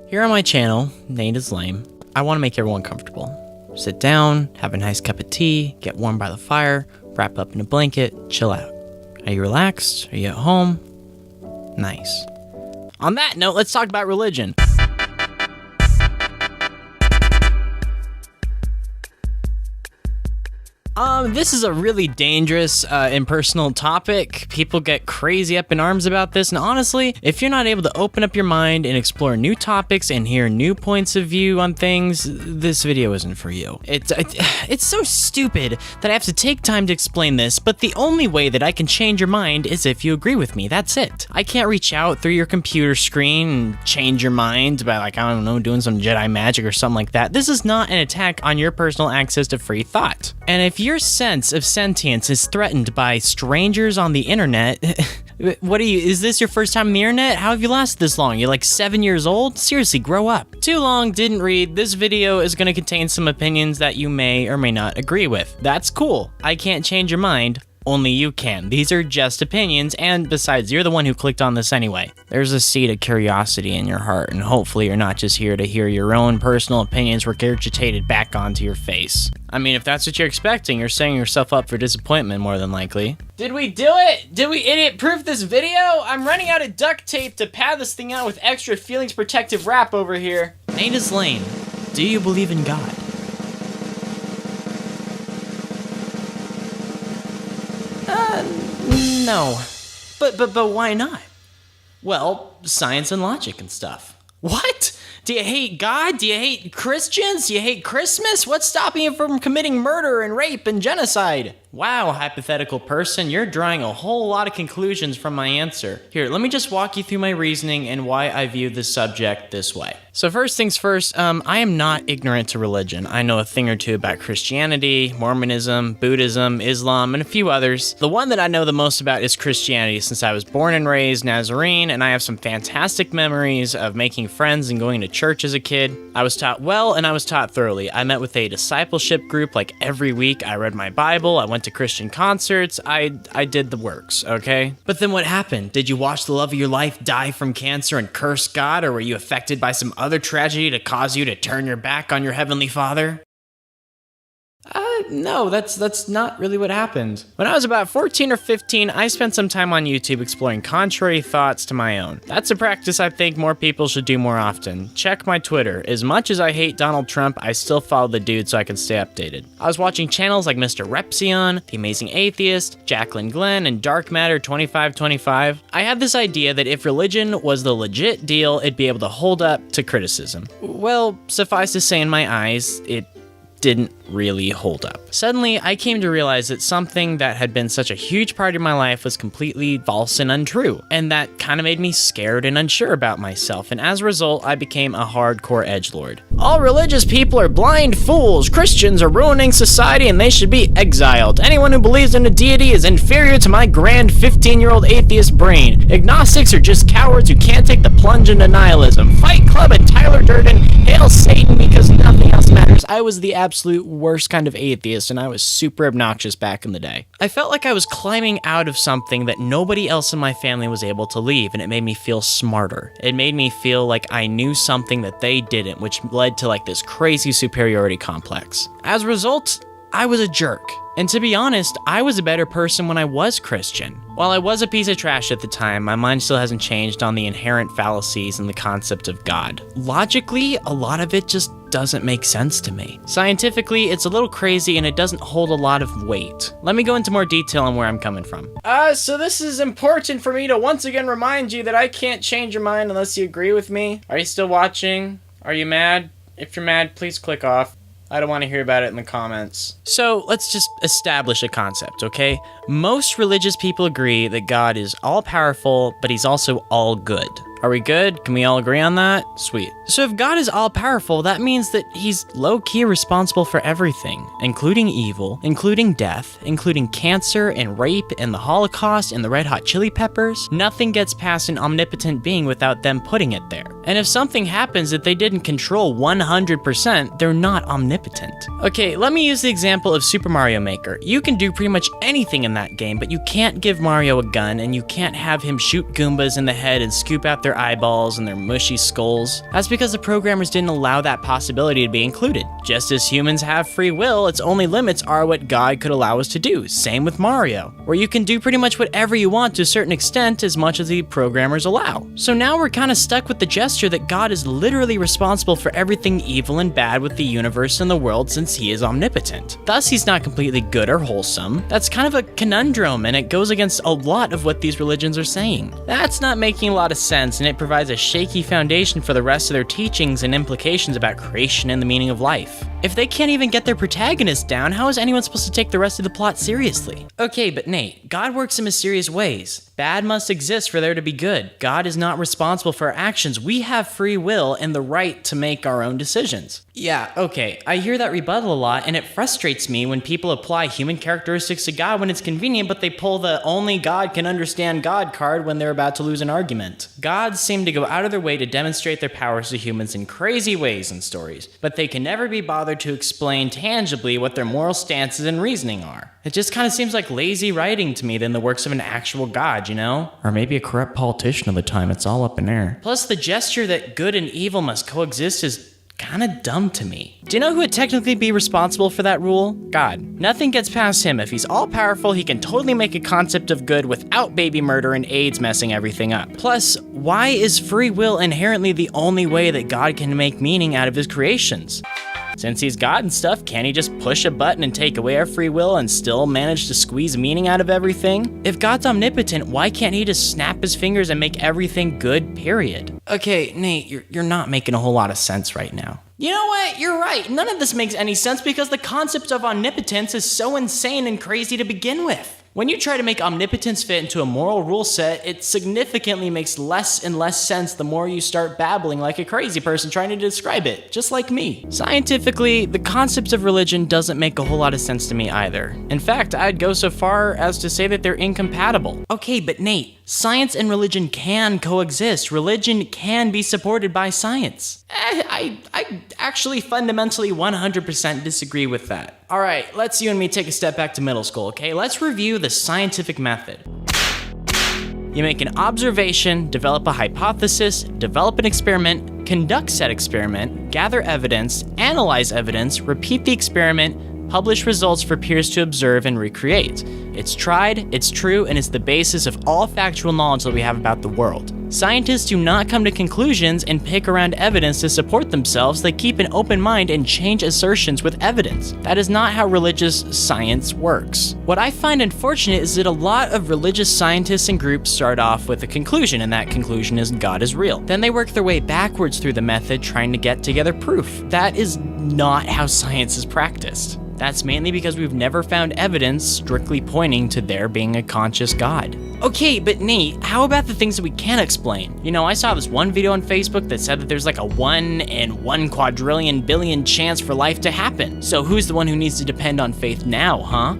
Here on my channel, Nate is Lame, I want to make everyone comfortable. Sit down, have a nice cup of tea, get warm by the fire, wrap up in a blanket, chill out. Are you relaxed? Are you at home? Nice. On that note, let's talk about religion. This is a really dangerous, impersonal topic. People get crazy up in arms about this, and honestly, if you're not able to open up your mind and explore new topics and hear new points of view on things, this video isn't for you. It's so stupid that I have to take time to explain this, but the only way that I can change your mind is if you agree with me. That's it. I can't reach out through your computer screen and change your mind by, like, I don't know, doing some Jedi magic or something like that. This is not an attack on your personal access to free thought. And if your sense of sentience is threatened by strangers on the internet, is this your first time on the internet? How have you lasted this long? You're like 7 years old? Seriously, grow up. Too long, didn't read. This video is gonna contain some opinions that you may or may not agree with. That's cool. I can't change your mind. Only you can. These are just opinions, and besides, you're the one who clicked on this anyway. There's a seed of curiosity in your heart, and hopefully you're not just here to hear your own personal opinions regurgitated back onto your face. I mean, if that's what you're expecting, you're setting yourself up for disappointment more than likely. Did we do it? Did we idiot-proof this video? I'm running out of duct tape to pad this thing out with extra feelings protective wrap over here. Nate is Lame. Do you believe in God? No. But why not? Well, science and logic and stuff. What? Do you hate God? Do you hate Christians? Do you hate Christmas? What's stopping you from committing murder and rape and genocide? Wow, hypothetical person, you're drawing a whole lot of conclusions from my answer. Here, let me just walk you through my reasoning and why I view this subject this way. So first things first, I am not ignorant to religion. I know a thing or two about Christianity, Mormonism, Buddhism, Islam, and a few others. The one that I know the most about is Christianity, since I was born and raised Nazarene, and I have some fantastic memories of making friends and going to church as a kid. I was taught well, and I was taught thoroughly. I met with a discipleship group like every week. I read my Bible, I went to Christian concerts, I did the works, okay? But then what happened? Did you watch the love of your life die from cancer and curse God, or were you affected by some other tragedy to cause you to turn your back on your Heavenly Father? No, that's not really what happened. When I was about 14 or 15, I spent some time on YouTube exploring contrary thoughts to my own. That's a practice I think more people should do more often. Check my Twitter. As much as I hate Donald Trump, I still follow the dude so I can stay updated. I was watching channels like Mr. Repzion, The Amazing Atheist, Jacqueline Glenn, and Dark Matter 2525. I had this idea that if religion was the legit deal, it'd be able to hold up to criticism. Well, suffice to say, in my eyes, it didn't really hold up. Suddenly, I came to realize that something that had been such a huge part of my life was completely false and untrue, and that kind of made me scared and unsure about myself, and as a result, I became a hardcore edgelord. All religious people are blind fools. Christians are ruining society and they should be exiled. Anyone who believes in a deity is inferior to my grand 15-year-old atheist brain. Agnostics are just cowards who can't take the plunge into nihilism. Fight Club and Tyler Durden, hail Satan because nothing else matters. I was the absolute worst kind of atheist, and I was super obnoxious back in the day. I felt like I was climbing out of something that nobody else in my family was able to leave, and it made me feel smarter. It made me feel like I knew something that they didn't, which led to like this crazy superiority complex. As a result, I was a jerk. And to be honest, I was a better person when I was Christian. While I was a piece of trash at the time, my mind still hasn't changed on the inherent fallacies in the concept of God. Logically, a lot of it just doesn't make sense to me. Scientifically, it's a little crazy and it doesn't hold a lot of weight. Let me go into more detail on where I'm coming from. So this is important for me to once again remind you that I can't change your mind unless you agree with me. Are you still watching? Are you mad? If you're mad, please click off. I don't want to hear about it in the comments. So let's just establish a concept, okay? Most religious people agree that God is all-powerful, but he's also all good. Are we good? Can we all agree on that? Sweet. So if God is all-powerful, that means that he's low-key responsible for everything, including evil, including death, including cancer and rape and the Holocaust and the Red Hot Chili Peppers. Nothing gets past an omnipotent being without them putting it there. And if something happens that they didn't control 100%, they're not omnipotent. Okay, let me use the example of Super Mario Maker. You can do pretty much anything in that game, but you can't give Mario a gun, and you can't have him shoot Goombas in the head and scoop out their eyeballs and their mushy skulls. That's because the programmers didn't allow that possibility to be included. Just as humans have free will, its only limits are what God could allow us to do. Same with Mario, where you can do pretty much whatever you want to a certain extent as much as the programmers allow. So now we're kind of stuck with the gesture that God is literally responsible for everything evil and bad with the universe and the world since he is omnipotent. Thus, he's not completely good or wholesome. That's kind of a conundrum, and it goes against a lot of what these religions are saying. That's not making a lot of sense, and it provides a shaky foundation for the rest of their teachings and implications about creation and the meaning of life. If they can't even get their protagonist down, how is anyone supposed to take the rest of the plot seriously? Okay, but Nate, God works in mysterious ways. Bad must exist for there to be good. God is not responsible for our actions. We have free will and the right to make our own decisions. Yeah, okay, I hear that rebuttal a lot, and it frustrates me when people apply human characteristics to God when it's convenient, but they pull the only God can understand God card when they're about to lose an argument. Gods seem to go out of their way to demonstrate their powers to humans in crazy ways in stories, but they can never be bothered to explain tangibly what their moral stances and reasoning are. It just kind of seems like lazy writing to me than the works of an actual God, you know? Or maybe a corrupt politician of the time, it's all up in air. Plus, the gesture that good and evil must coexist is kind of dumb to me. Do you know who would technically be responsible for that rule? God. Nothing gets past him. If he's all-powerful, he can totally make a concept of good without baby murder and AIDS messing everything up. Plus, why is free will inherently the only way that God can make meaning out of his creations? Since he's God and stuff, can't he just push a button and take away our free will and still manage to squeeze meaning out of everything? If God's omnipotent, why can't he just snap his fingers and make everything good, period? Okay, Nate, you're not making a whole lot of sense right now. You know what? You're right. None of this makes any sense because the concept of omnipotence is so insane and crazy to begin with. When you try to make omnipotence fit into a moral rule set, it significantly makes less and less sense the more you start babbling like a crazy person trying to describe it, just like me. Scientifically, the concept of religion doesn't make a whole lot of sense to me either. In fact, I'd go so far as to say that they're incompatible. Okay, but Nate, science and religion can coexist. Religion can be supported by science. I actually fundamentally 100% disagree with that. All right, let's you and me take a step back to middle school, okay? Let's review the scientific method. You make an observation, develop a hypothesis, develop an experiment, conduct said experiment, gather evidence, analyze evidence, repeat the experiment, publish results for peers to observe and recreate. It's tried, it's true, and it's the basis of all factual knowledge that we have about the world. Scientists do not come to conclusions and pick around evidence to support themselves. They keep an open mind and change assertions with evidence. That is not how religious science works. What I find unfortunate is that a lot of religious scientists and groups start off with a conclusion, and that conclusion is God is real. Then they work their way backwards through the method trying to get together proof. That is not how science is practiced. That's mainly because we've never found evidence strictly pointing to there being a conscious God. Okay, but Nate, how about the things that we can explain? You know, I saw this one video on Facebook that said that there's like a 1 in 1 quadrillion billion chance for life to happen. So who's the one who needs to depend on faith now, huh?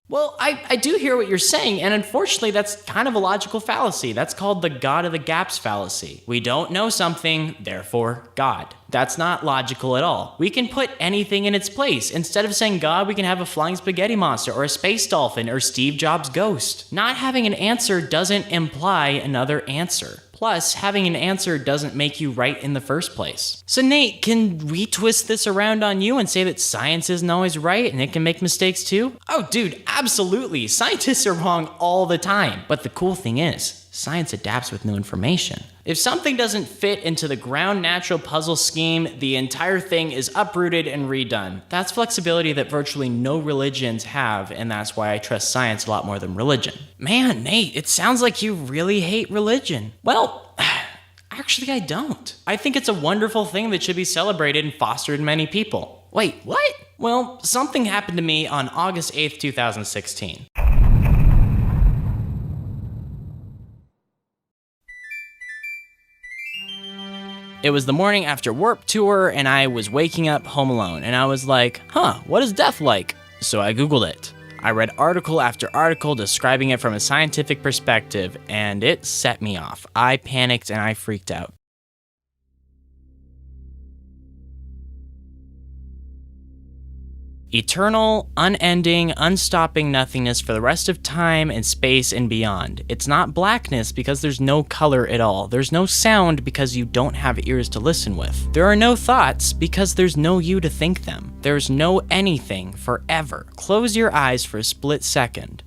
Well, I do hear what you're saying, and unfortunately that's kind of a logical fallacy. That's called the God of the Gaps fallacy. We don't know something, therefore God. That's not logical at all. We can put anything in its place. Instead of saying God, we can have a flying spaghetti monster, or a space dolphin, or Steve Jobs' ghost. Not having an answer doesn't imply another answer. Plus, having an answer doesn't make you right in the first place. So Nate, can we twist this around on you and say that science isn't always right and it can make mistakes too? Oh dude, absolutely. Scientists are wrong all the time. But the cool thing is, science adapts with new information. If something doesn't fit into the ground natural puzzle scheme, the entire thing is uprooted and redone. That's flexibility that virtually no religions have, and that's why I trust science a lot more than religion. Man, Nate, it sounds like you really hate religion. Well, actually I don't. I think it's a wonderful thing that should be celebrated and fostered in many people. Wait, what? Well, something happened to me on August 8th, 2016. It was the morning after Warped Tour, and I was waking up home alone, and I was like, what is death like? So I Googled it. I read article after article describing it from a scientific perspective, and it set me off. I panicked and I freaked out. Eternal, unending, unstopping nothingness for the rest of time and space and beyond. It's not blackness because there's no color at all. There's no sound because you don't have ears to listen with. There are no thoughts because there's no you to think them. There's no anything forever. Close your eyes for a split second.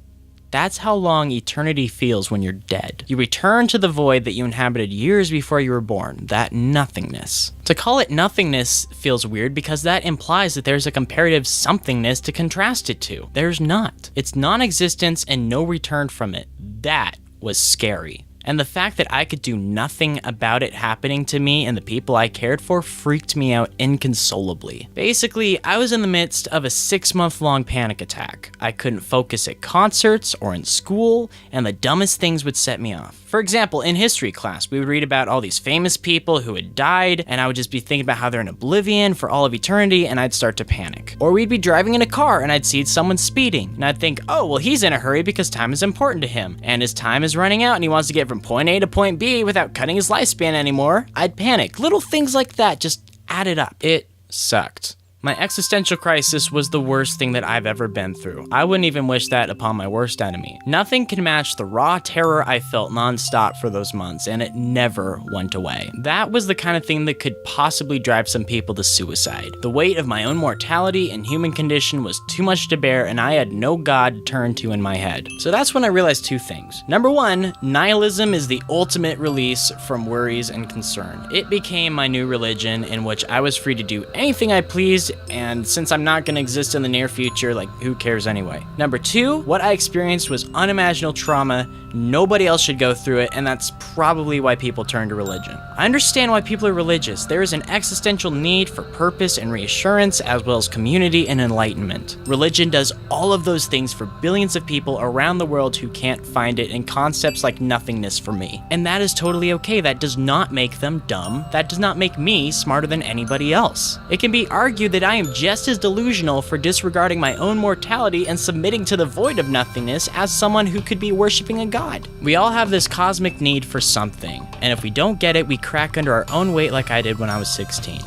That's how long eternity feels when you're dead. You return to the void that you inhabited years before you were born, that nothingness. To call it nothingness feels weird because that implies that there's a comparative somethingness to contrast it to. There's not. It's non-existence and no return from it. That was scary. And the fact that I could do nothing about it happening to me and the people I cared for freaked me out inconsolably. Basically, I was in the midst of a 6-month-long panic attack. I couldn't focus at concerts or in school, and the dumbest things would set me off. For example, in history class, we would read about all these famous people who had died, and I would just be thinking about how they're in oblivion for all of eternity, and I'd start to panic. Or we'd be driving in a car, and I'd see someone speeding, and I'd think, oh, well, he's in a hurry because time is important to him, and his time is running out, and he wants to get from point A to point B without cutting his lifespan anymore. I'd panic. Little things like that just added up. It sucked. My existential crisis was the worst thing that I've ever been through. I wouldn't even wish that upon my worst enemy. Nothing can match the raw terror I felt nonstop for those months, and it never went away. That was the kind of thing that could possibly drive some people to suicide. The weight of my own mortality and human condition was too much to bear, and I had no God to turn to in my head. So that's when I realized 2 things. Number 1, nihilism is the ultimate release from worries and concern. It became my new religion in which I was free to do anything I pleased, and since I'm not going to exist in the near future, like, who cares anyway? Number 2, what I experienced was unimaginable trauma. Nobody else should go through it, and that's probably why people turn to religion. I understand why people are religious. There is an existential need for purpose and reassurance, as well as community and enlightenment. Religion does all of those things for billions of people around the world who can't find it in concepts like nothingness for me. And that is totally okay. That does not make them dumb. That does not make me smarter than anybody else. It can be argued that I am just as delusional for disregarding my own mortality and submitting to the void of nothingness as someone who could be worshiping a god. We all have this cosmic need for something, and if we don't get it, we crack under our own weight like I did when I was 16.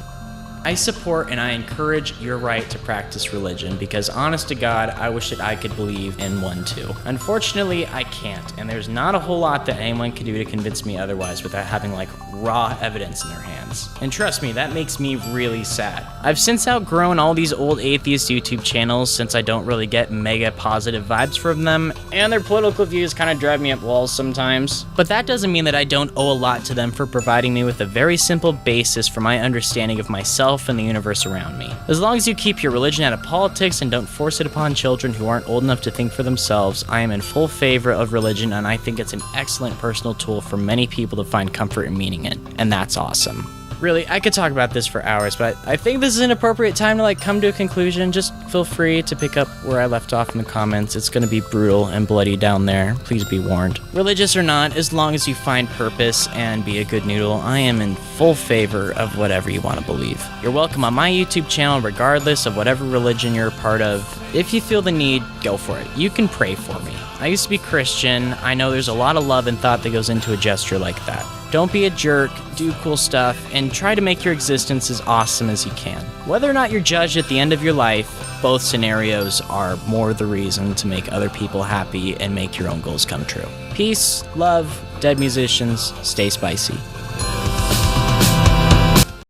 I support and I encourage your right to practice religion because, honest to God, I wish that I could believe in one too. Unfortunately, I can't, and there's not a whole lot that anyone can do to convince me otherwise without having like raw evidence in their hands. And trust me, that makes me really sad. I've since outgrown all these old atheist YouTube channels since I don't really get mega positive vibes from them, and their political views kind of drive me up walls sometimes. But that doesn't mean that I don't owe a lot to them for providing me with a very simple basis for my understanding of myself and the universe around me. As long as you keep your religion out of politics and don't force it upon children who aren't old enough to think for themselves, I am in full favor of religion, and I think it's an excellent personal tool for many people to find comfort and meaning in, and that's awesome. Really, I could talk about this for hours, but I think this is an appropriate time to come to a conclusion. Just feel free to pick up where I left off in the comments. It's gonna be brutal and bloody down there. Please be warned. Religious or not, as long as you find purpose and be a good noodle, I am in full favor of whatever you want to believe. You're welcome on my YouTube channel regardless of whatever religion you're a part of. If you feel the need, go for it. You can pray for me. I used to be Christian. I know there's a lot of love and thought that goes into a gesture like that. Don't be a jerk, do cool stuff, and try to make your existence as awesome as you can. Whether or not you're judged at the end of your life, both scenarios are more the reason to make other people happy and make your own goals come true. Peace, love, dead musicians, stay spicy.